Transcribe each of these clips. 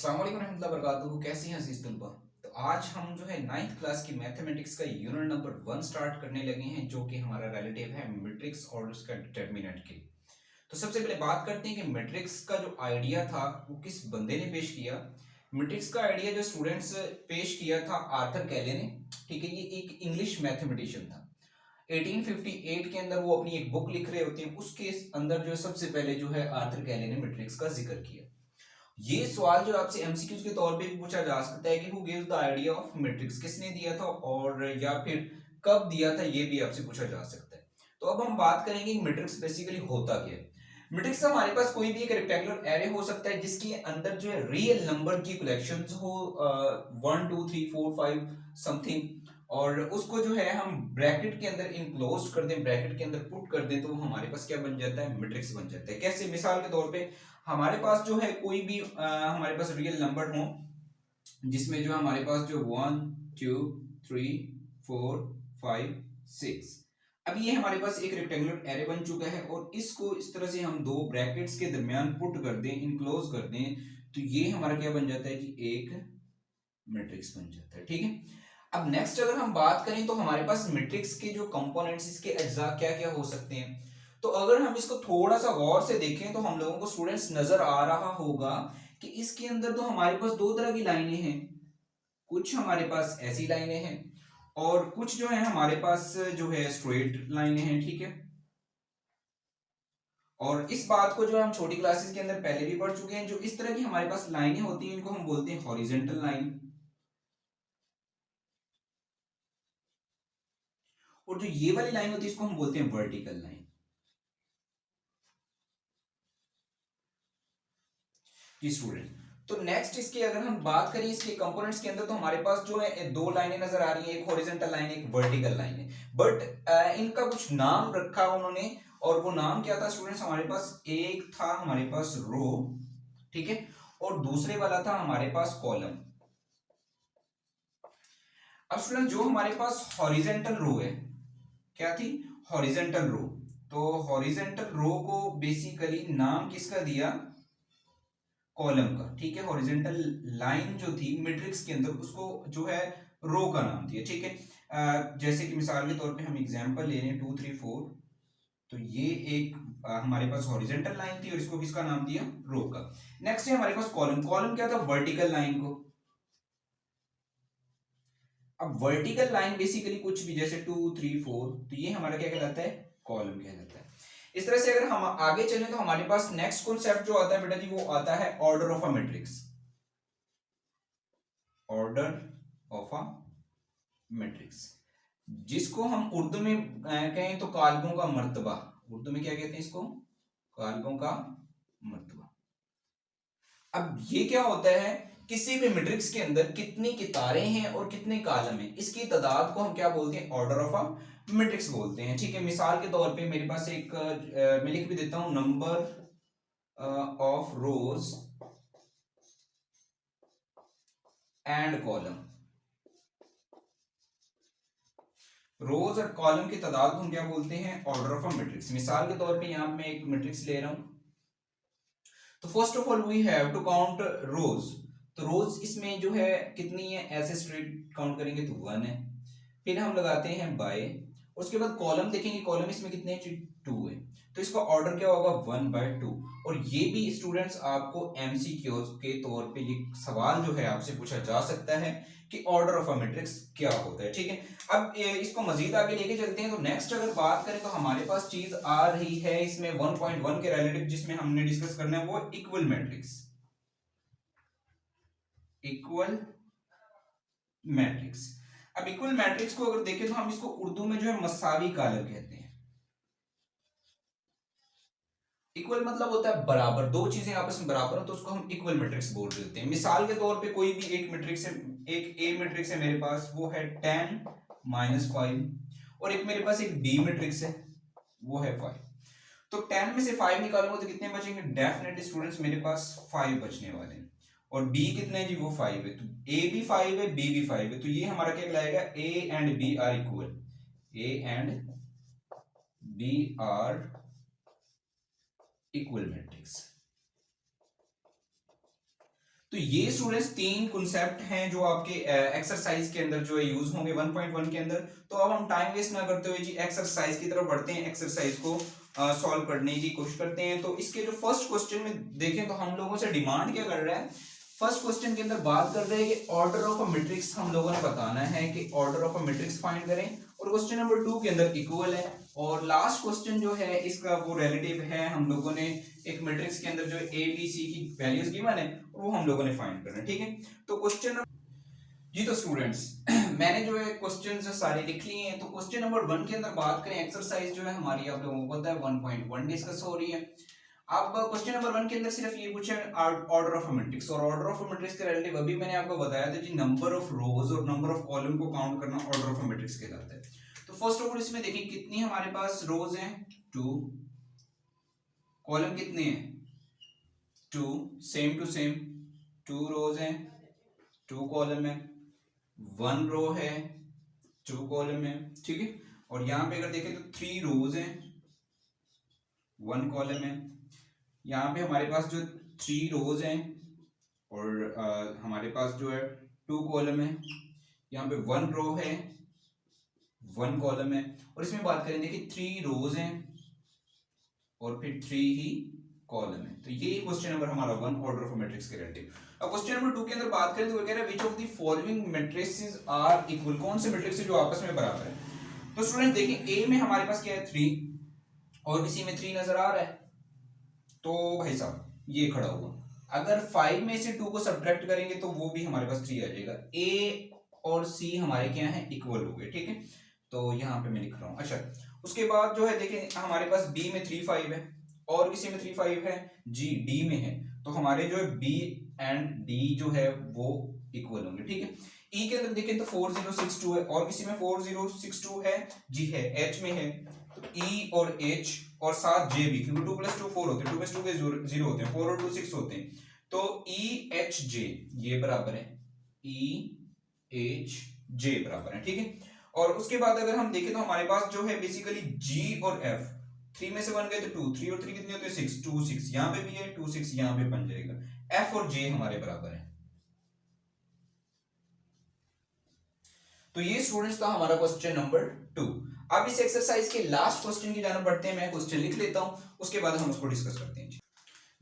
अस्सलाम वालेकुम रहमतुल्लाहि व बरकातुहू। कैसे हैं अजीज तलबा। तो आज हम जो है 9th क्लास की मैथमेटिक्स का यूनिट नंबर 1 स्टार्ट करने लगे हैं, जो कि हमारा रिलेटिव है मैट्रिक्स और उसका डिटर्मिनेंट के। तो सबसे पहले बात करते हैं कि मैट्रिक्स का जो आइडिया था वो किस बंदे ने पेश किया। मैट्रिक्स का आइडिया जो स्टूडेंट्स पेश किया था आर्थर कैले ने। ठीक है, ये एक इंग्लिश मैथमेटिशियन था। 1858 के अंदर वो अपनी एक बुक लिख रहे होते हैं, उसके अंदर जो सबसे पहले जो है आर्थर कैले ने मैट्रिक्स का जिक्र किया। ये सवाल जो आपसे एमसीक्यूज के तौर पे भी पूछा जा सकता है कि who gives the idea of matrix, किसने दिया था और या फिर कब दिया था, ये भी आपसे पूछा जा सकता है। तो अब हम बात करेंगे कि मैट्रिक्स बेसिकली होता क्या है। मैट्रिक्स हमारे पास कोई भी एक रेक्टेंगुलर एरे हो सकता है जिसके अंदर जो है रियल नंबर की कलेक्शंस हो, 1 2 3 4 5 समथिंग, और उसको जो है हम ब्रैकेट के अंदर इनक्लोज कर दें, ब्रैकेट के अंदर पुट कर दें, तो हमारे पास क्या बन जाता है, मैट्रिक्स बन जाता है। कैसे? मिसाल के तौर पे हमारे पास जो है कोई भी हमारे पास रियल नंबर हो जिसमें जो हमारे पास जो 1 2 3 4 5 6, अब ये हमारे पास एक रेक्टेंगुलर एरे बन चुका है और इसको इस तरह से हम दो ब्रैकेट्स के दरमियान पुट कर दें, इनक्लोज कर दें, तो ये हमारा क्या बन जाता है जी, एक मैट्रिक्स बन जाता है। ठीक है, अब नेक्स्ट अगर हम बात करें तो हमारे पास मैट्रिक्स के जो कंपोनेंट्स, इसके अज्जा क्या क्या हो सकते हैं। तो अगर हम इसको थोड़ा सा गौर से देखें तो हम लोगों को स्टूडेंट्स नजर आ रहा होगा कि इसके अंदर तो हमारे पास दो तरह की लाइनें हैं। कुछ हमारे पास ऐसी लाइनें हैं और कुछ जो है हमारे पास जो है स्ट्रेट लाइनें हैं। ठीक है, और इस बात को जो हम छोटी क्लासेस के अंदर पहले भी पढ़ चुके हैं, जो इस तरह की हमारे पास लाइनें होती हैं इनको हम बोलते हैं हॉरिजेंटल लाइन, और जो ये वाली लाइन होती है इसको हम बोलते हैं वर्टिकल लाइन। जी स्टूडेंट, तो नेक्स्ट इसकी अगर हम बात करें इसके कंपोनेंट्स के अंदर, तो हमारे पास जो है दो लाइनें नजर आ रही हैं, एक हॉरिजॉन्टल लाइन एक वर्टिकल लाइन है। बट इनका कुछ नाम रखा उन्होंने, और वो नाम क्या था स्टूडेंट्स, हमारे पास एक था हमारे पास रो, ठीक है, और दूसरे वाला था हमारे पास कॉलम। अब स्टूडेंट जो हमारे पास हॉरिजॉन्टल रो है, क्या थी, हॉरिजॉन्टल रो, तो हॉरिजॉन्टल रो को बेसिकली नाम किसका दिया, कॉलम का। ठीक है, हॉरिजॉन्टल लाइन जो थी मैट्रिक्स के अंदर उसको जो है रो का नाम दिया। ठीक है, जैसे कि मिसाल के तौर पे हम एग्जांपल ले लें 2 3 4, तो ये एक हमारे पास हॉरिजॉन्टल लाइन थी और इसको किसका नाम दिया, रो का। नेक्स्ट है हमारे पास कॉलम। कॉलम क्या था, वर्टिकल लाइन को। अब वर्टिकल लाइन बेसिकली कुछ भी, जैसे 2 3 4, तो ये हमारा क्या कहलाता है, कॉलम कहलाता है। इस तरह से अगर हम आगे चलें तो हमारे पास नेक्स्ट कॉन्सेप्ट जो आता है बेटा जी, वो आता है order of a matrix. Order of a matrix, जिसको हम उर्दू में कहें तो कारकों का मर्तबा। उर्दू में क्या कहते हैं इसको, कारकों का मर्तबा। अब ये क्या होता है, किसी भी मैट्रिक्स के अंदर कितनी कितारें हैं और कितने कॉलम हैं, इसकी तादाद को हम क्या बोलते हैं, ऑर्डर ऑफ अ मैट्रिक्स बोलते हैं। ठीक है, मिसाल के तौर पे मेरे पास एक मैं लिख भी देता हूं, number of rows and column. Rows और कॉलम की तादाद को हम क्या बोलते हैं, ऑर्डर ऑफ अ मैट्रिक्स। मिसाल के तौर पे यहां मैं एक मैट्रिक्स ले रहा हूं, तो first of all we have to count rows. तो रोज इसमें जो है कितनी है, ऐसे स्ट्रेट काउंट करेंगे तो 1 है, फिर हम लगाते हैं बाय, उसके बाद कॉलम देखेंगे, कॉलम इसमें कितने हैं, 2 है, तो इसका ऑर्डर क्या होगा, 1/2। और ये भी स्टूडेंट्स आपको एमसीक्यूज के तौर पे ये सवाल जो है आपसे पूछा जा सकता है कि ऑर्डर ऑफ अ मैट्रिक्स क्या होता है। ठीक है, अब इसको मजीद आगे लेके चलते हैं। तो नेक्स्ट अगर बात करें तो हमारे पास चीज आ रही है इसमें 1.1 के रिलेटिव, जिसमें हमने डिस्कस करना है वो इक्वल मैट्रिक्स। इक्वल मैट्रिक्स, अब इक्वल मैट्रिक्स को अगर देखें तो हम इसको उर्दू में जो है मसावी कॉलम कहते हैं। इक्वल मतलब होता है बराबर, दो चीजें आपस में बराबर हो तो उसको हम इक्वल मैट्रिक्स बोल देते हैं। मिसाल के तौर पे कोई भी एक मैट्रिक्स है, एक ए मैट्रिक्स है मेरे पास, वो है 10 - 5, और एक मेरे पास एक बी मैट्रिक्स है, वो है 5। तो 10 में से 5 निकालूंगा तो कितने बचेंगे, डेफिनेटली स्टूडेंट्स मेरे पास 5 बचने वाले हैं। और बी कितने हैं जी, वो 5 है, तो ए भी 5 है, बी भी 5 है, तो ये हमारा क्या कहलाएगा, A and B are equal. A and B are equal matrix. तो ये स्टूडेंट्स तीन कॉन्सेप्ट हैं जो आपके एक्सरसाइज के अंदर जो है यूज होंगे 1.1 के अंदर। तो अब हम टाइम वेस्ट ना करते हुए जी एक्सरसाइज की तरफ बढ़ते हैं, एक्सरसाइज को सॉल्व करने की कोशिश करते हैं। तो इसके जो फर्स्ट क्वेश्चन में देखें तो हम लोगों से डिमांड क्या कर रहा है, फर्स्ट क्वेश्चन के अंदर बात कर रहे हैं कि ऑर्डर ऑफ अ मैट्रिक्स हम लोगों ने बताना है कि order of a matrix find करें, और क्वेश्चन नंबर 2 के अंदर इक्वल है, और लास्ट क्वेश्चन जो है इसका वो रिलेटिव है। हम लोगों ने एक मैट्रिक्स के अंदर जो ए बी सी की वैल्यूज गिवन है वो हम लोगों ने फाइंड करना है, ठीक है। तो क्वेश्चन जी, तो स्टूडेंट्स मैंने जो है क्वेश्चन सारे लिख लिए हैं। तो क्वेश्चन नंबर 1 के अंदर बात करें, एक्सरसाइज जो है हमारी आप लोगों को पता है 1.1 डिस्कस हो रही है। अब क्वेश्चन नंबर 1 के अंदर सिर्फ ये पूछा है ऑर्डर ऑफ अ मैट्रिक्स, और ऑर्डर ऑफ अ मैट्रिक्स के रिलेटिव अभी मैंने आपको बताया था जी, नंबर ऑफ रोज और नंबर ऑफ कॉलम को काउंट करना ऑर्डर ऑफ अ मैट्रिक्स कहलाता है। तो फर्स्ट ऑफ ऑल इसमें देखिए कितनी हमारे पास रोज हैं, 2, कॉलम कितने हैं, 2, सेम टू सेम 2 रोज हैं, 2 कॉलम है, 1 रो है, 2 कॉलम है, ठीक है। और यहाँ पे अगर देखें तो 3 रोज हैं, 1 कॉलम है। यहाँ पे हमारे पास जो 3 रोज हैं और हमारे पास जो है 2 कॉलम है, यहाँ पे 1 रो है, 1 कॉलम है। और इसमें बात करें देखिए 3 रोज हैं और फिर 3 ही कॉलम है। तो ये क्वेश्चन नंबर हमारा 1 ऑर्डर ऑफ मैट्रिक्स के रिलेटिव। अब क्वेश्चन नंबर 2 के अंदर बात करें तो वो कह रहा है which of the following matrices are equal, कौन से मैट्रिक्स है जो आपस में बराबर है। तो स्टूडेंट देखिए ए में हमारे पास क्या है 3 और किसी में 3 नजर आ रहा है, तो भाई साहब ये खड़ा हुआ, अगर 5 में से 2 को सब्ट्रैक्ट करेंगे तो वो भी हमारे पास 3 आ जाएगा। ए और सी हमारे क्या है, इक्वल हो गए, ठीक है। तो यहाँ पे मैं लिख रहा हूँ। अच्छा, उसके बाद जो है देखें हमारे पास बी में 3 5 है और किसी में 3 5 है, जी डी में है, तो हमारे जो है बी एंड डी जो है वो इक्वल होंगे, ठीक है। ई के अंदर देखें तो 4062 है और किसी में 4062 है, जी है, एच में है, तो ई और एच और साथ जे भी, क्योंकि 2 + 2 4 होते हैं, 2 + 2 के 0 होते हैं, 4 और 2 6 होते हैं। तो ई एच जे ये बराबर है, ई एच जे बराबर है, ठीक है। और उसके बाद अगर हम देखें तो हमारे पास जो है बेसिकली जी और एफ, 3 में से 1 गए तो 2, 3 और 3 कितने होते हैं 6, 2 6 यहाँ पे भी है, 2 6 यहाँ पे बन जाएगा। एफ और जे हमारे बराबर है। तो ये स्टूडेंट्स था हमारा क्वेश्चन नंबर 2। अब इस एक्सरसाइज के लास्ट क्वेश्चन की जानब बढ़ते हैं। मैं क्वेश्चन लिख लेता हूं, उसके बाद हम उसको डिस्कस करते हैं।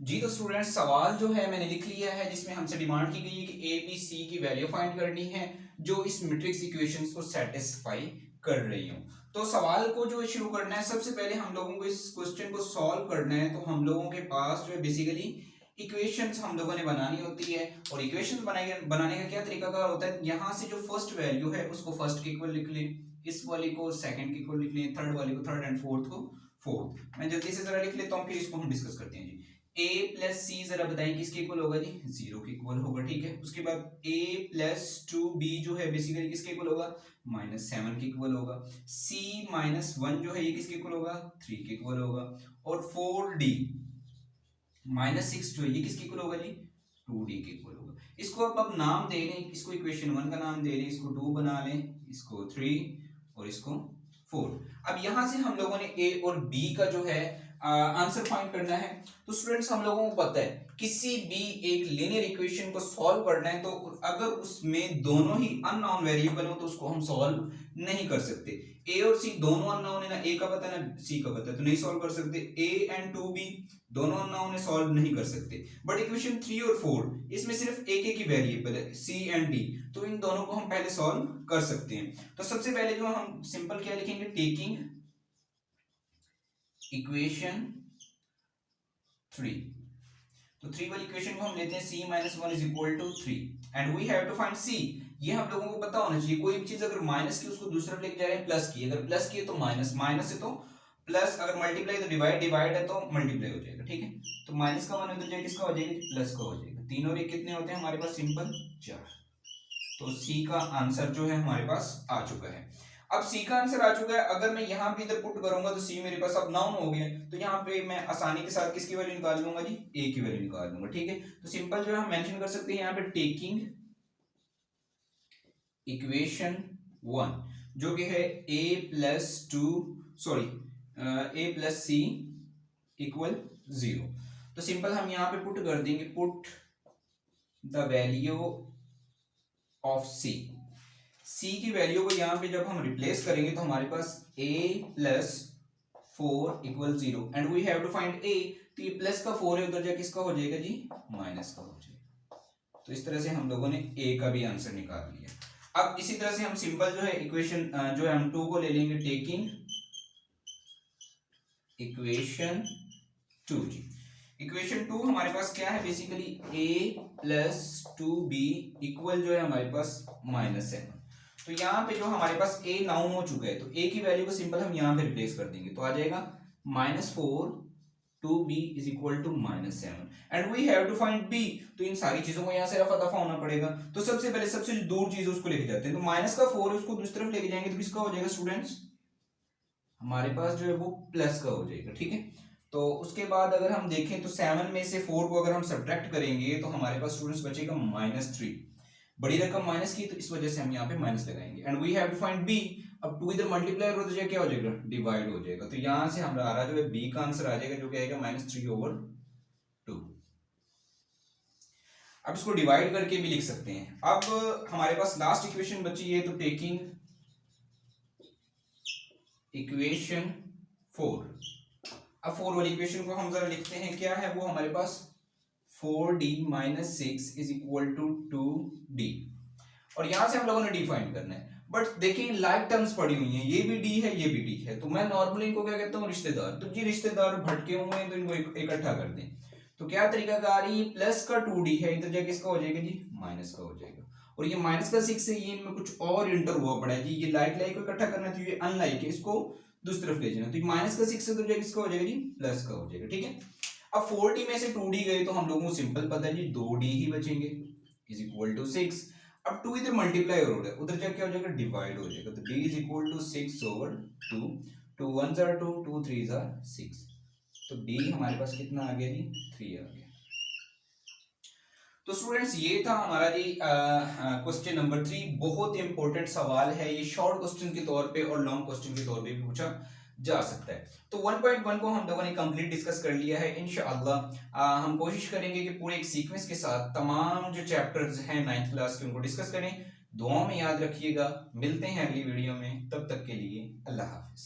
जी, तो स्टूडेंट्स सवाल जो है मैंने लिख लिया है, जिसमें हमसे डिमांड की गई है कि ए बी सी की वैल्यू फाइंड करनी है जो इस मैट्रिक्स इक्वेशंस को सेटिस्फाई कर रही हो। तो सवाल को जो शुरू करना है, सबसे पहले हम लोगों को इस क्वेश्चन को सॉल्व करना है। तो हम लोगों के पास जो है बेसिकली इक्वेशंस हम लोगों ने बनानी होती है, और इक्वेशंस बनाने का क्या तरीका का होता है, यहाँ से जो फर्स्ट वैल्यू है उसको फर्स्ट के इक्वल लिख लें, इस वाली को सेकंड के इक्वल लिख लें, थर्ड वाली को थर्ड एंड फोर्थ को फोर्थ। मैं जल्दी से जरा लिख लेता हूँ, फिर इसको हम डिस्कस करते हैं। जी, a प्लस सी जरा बताएं किसके इक्वल होगा, जी 0 के इक्वल होगा, ठीक है। उसके बाद a प्लस 2b जो है बेसिकली किसके इक्वल होगा, -7 के इक्वल होगा। c -1 जो है ये किसके इक्वल होगा, 3 के इक्वल होगा। और 4d -6 जो है ये किसके इक्वल होगा, जी 2d के इक्वल होगा। इसको अब नाम दे लें, इसको इक्वेशन 1 का नाम दे लें, इसको 2 बना लें, इसको 3 और इसको 4। अब यहां से हम लोगों ने a और b का जो है आंसर फाइंड करना है। तो स्टूडेंट्स हम लोगों को पता है किसी भी एक लीनियर इक्वेशन को सॉल्व करना है तो अगर उसमें दोनों ही अननोन वेरिएबल हो तो उसको हम सॉल्व नहीं कर सकते। ए और सी दोनों अननोन है, ना ए का पता है ना सी का पता है, तो नहीं सॉल्व कर सकते। ए एंड 2b दोनों अननोन है, सॉल्व नहीं कर सकते। बट इक्वेशन 3 और 4 इसमें सिर्फ एक ही वेरिएबल है, सी एंड डी, तो इन दोनों को हम पहले सॉल्व कर सकते हैं। तो सबसे पहले जो हम सिंपल क्या लिखेंगे, टेकिंग इक्वेशन 3, तो 3 वाली इक्वेशन को हम लेते हैं c - 1 = 3 and we have to find c। ये हम लोगों को पता होना चाहिए, कोई भी चीज अगर माइनस की उसको दूसरा लेके जा रहे हैं प्लस की, अगर प्लस की है तो माइनस, माइनस है तो प्लस, अगर मल्टीप्लाई तो डिवाइड, डिवाइड है तो मल्टीप्लाई हो जाएगा, ठीक है। तो माइनस का वन उधर जाएगा, किसका हो जाएगा, प्लस का हो जाएगा। 3 और 1 कितने होते हैं हमारे पास, सिंपल 4। तो सी का आंसर जो है हमारे पास आ चुका है। अब सी का आंसर आ चुका है, अगर मैं यहाँ पे इधर पुट करूंगा तो सी मेरे पास अब नाउन हो गया, तो यहाँ पे मैं आसानी के साथ किसकी वैल्यू निकाल लूंगा, जी ए की वैल्यू निकाल लूंगा, ठीक है। तो सिंपल जो है हम मेंशन कर सकते हैं यहाँ पे टेकिंग इक्वेशन 1 जो कि है a + 2 सॉरी a + c = 0। तो सिंपल हम यहाँ पे पुट कर देंगे, पुट द वैल्यू ऑफ सी की वैल्यू को यहाँ पे जब हम रिप्लेस करेंगे तो हमारे पास a plus 4 equal 0 and we have to find a। तो ये प्लस का 4 है, उधर जाके किसका हो जाएगा जी, माइनस का हो जाएगा। तो इस तरह से हम लोगों ने a का भी आंसर निकाल लिया। अब इसी तरह से हम सिंपल जो है इक्वेशन जो है हम 2 को ले लेंगे, टेकिंग इक्वेशन 2 जी। इक्वेशन 2 हमारे पास क्या है, basically a plus 2b equal जो है हमारे पास -7। तो यहाँ पे जो हमारे पास a नाउन हो चुका है, तो a की वैल्यू को सिंपल हम यहाँ पे रिप्लेस कर देंगे, तो आ जाएगा -4 2b is equal to -7 and we have to find b। तो इन सारी चीजों को यहाँ से रफा दफा होना पड़ेगा। तो सबसे पहले सबसे जो दूर चीज है उसको लेके जाते हैं, तो माइनस का 4 है उसको दूसरी तरफ लेके जाएंगे तो किसका हो जाएगा स्टूडेंट्स, हमारे पास जो है वो प्लस का हो जाएगा। ठीक है, तो उसके बाद अगर हम देखें तो 7 में से 4 को अगर हम सब्ट्रैक्ट करेंगे तो हमारे पास स्टूडेंट्स बचेगा -3। बड़ी रकम माइनस की, तो इस वजह से हम यहाँ पे माइनस लगाएंगे and we have to find b। अब 2 इधर मल्टीप्लाई हो जाएगा, क्या हो जाएगा, डिवाइड हो जाएगा। तो यहाँ से हमारा जो है b का आंसर आ जाएगा जो कि आएगा -3/2। अब इसको डिवाइड करके भी लिख सकते हैं। अब हमारे पास लास्ट इक्वेशन बची है, तो टेकिंग इक्वेशन 4। अब 4 वाली इक्वेशन को हम जरा लिखते हैं, क्या है वो हमारे पास 4d - 6 is equal to 2d। और यहां से हम लोगों ने डी फाइंड करना है, बट देखिए लाइक टर्म्स पड़ी हुई हैं, ये भी डी है ये भी डी है, तो मैं नॉर्मली इनको क्या कहता हूँ, रिश्तेदार। तो जी रिश्तेदार भटके हुए हैं तो इनको इकट्ठा कर दें। तो क्या तरीकाकार है, ये प्लस का 2d है, इधर जाके इसका हो जाएगा जी माइनस का हो जाएगा, और ये माइनस का 6 है, ये इनमें कुछ और इंटर हुआ पड़ा है जी, ये लाइक लाइक को इकट्ठा करना, तो ये अनलाइक है, इसको दूसरी तरफ ले जाना। तो माइनस का 6 से तो जाके इसका हो जाएगा जी प्लस का हो जाएगा। ठीक है, अब 4d में से 2d गए तो हम लोगों को सिंपल पता है जी 2d ही बचेंगे इज इक्वल टू 6। अब 2 इधर मल्टीप्लाई हो रहा है, उधर जाके क्या हो जाएगा, डिवाइड हो जाएगा। तो d is equal to 6/2। 2 1s are 2, 2 3s are 6। तो d हमारे पास कितना आ गया जी, 3 आ गया। तो स्टूडेंट्स ये था हमारा जी क्वेश्चन नंबर 3। बहुत इंपॉर्टेंट सवाल है ये, शॉर्ट क्वेश्चन के तौर पे और लॉन्ग क्वेश्चन के तौर पे भी पूछा जा सकता है। तो 1.1 को हम लोगों ने कंप्लीट डिस्कस कर लिया है। इंशाअल्लाह हम कोशिश करेंगे कि पूरे एक सीक्वेंस के साथ तमाम जो चैप्टर्स हैं 9th क्लास के उनको डिस्कस करें। दुआओं में याद रखिएगा, मिलते हैं अगली वीडियो में, तब तक के लिए अल्लाह हाफिज।